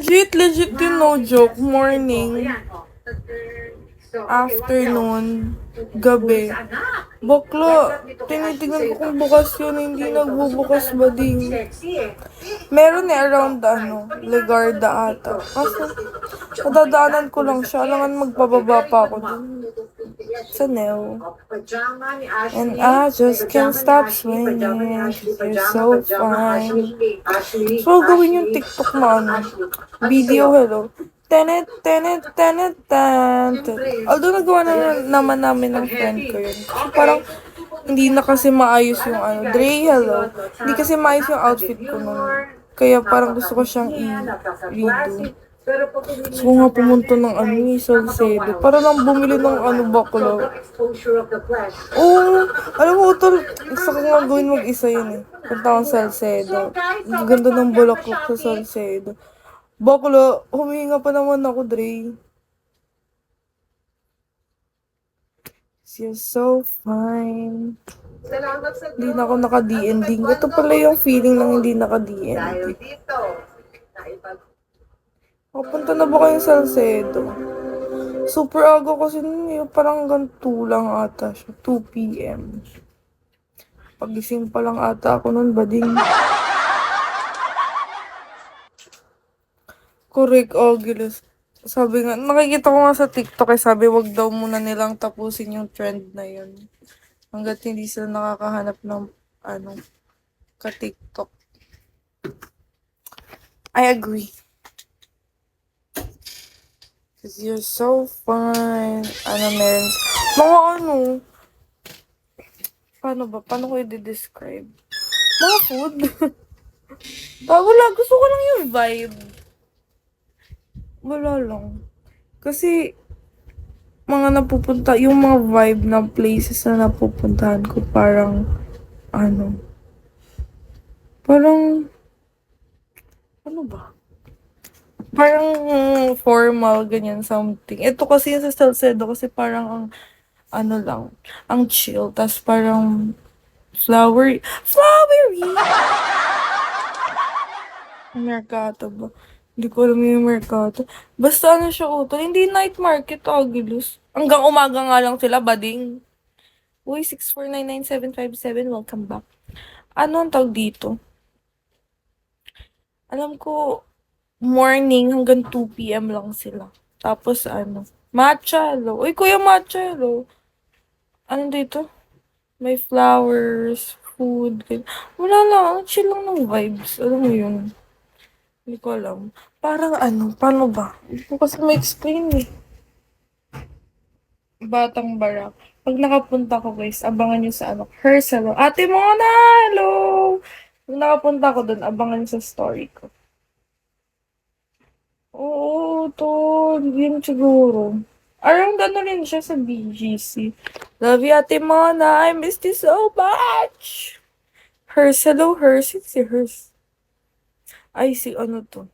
Legit yun, no joke. Morning, afternoon, gabi. Bakla, tinitignan ko kung bukas yun, hindi nagbubukas ba din? Meron around Legarda ata. Kaso, nadadaanan ko lang siya. Alangan magpababa pa ako dun. Sa Neo. And I just can't stop swinging, 'cause you're so fine. So, gawin yung TikTok na video, hello. Tenet, tenet, tenet, tenet. Although nagawa naman namin ng friend ko yun. Kasi parang hindi na kasi maayos yung Dre, hello. Hindi kasi maayos yung outfit ko nun. Kaya parang gusto ko siyang i-redo. Gusto ko nga pumunta ng Salcedo. Para lang bumili ng bakla. Oo, alam mo, tol, gusto ko nga gawin mag-isa yun eh. Punta akong Salcedo. Ang ganda ng bulaklak sa Salcedo. Bakla, humihinga pa naman ako, Dre. You're so fine. Hindi na ako naka-DND. Ito pala yung feeling ng hindi naka-DND. Papunta na ba kayong Salcedo? Super aga kasi nun parang ganito lang ata siya. 2 p.m. Pagising pa lang ata ako nun, bading. Correct, Oculus. Sabi nga, nakikita ko nga sa TikTok sabi wag daw muna nilang tapusin yung trend na yun. Hanggat hindi sila nakakahanap ng ka-TikTok. I agree. Cause you're so fine. Meron? Mga paano ba? Paano ko i-describe? Mga food. Wala, gusto ko lang yung vibe. Wala lang. Kasi, yung mga vibe ng places na napupuntahan ko, parang, parang, ano ba? Parang formal, ganyan, something. Ito kasi yung sa Salcedo, kasi parang lang, ang chill, tas parang, flowery. Mercato ba? Hindi ko alam yung Mercato. Basta siya, utol. Hindi night market, Agilus. Hanggang umaga nga lang sila, bading. Uy, 6499757, welcome back. Ano ang tawag dito? Alam ko, morning hanggang 2 p.m. lang sila. Tapos matcha, lo. Uy, kuya, matcha, lo. Ano dito? May flowers, food. Wala lang, ang chill lang ng vibes. Alam mo yun. Hindi ko alam. Parang paano ba? Hindi ko kasi ma-explain eh. Batang Barak. Pag nakapunta ko guys, abangan nyo sa her salon. Ate mo na, hello! Pag nakapunta ko dun, abangan nyo sa story ko. Oo, to. Yun siguro. Around rin siya sa BGC. Love you, Ate Mona. I miss you so much. Hers, hello, hers. Si hers. Ay, si to.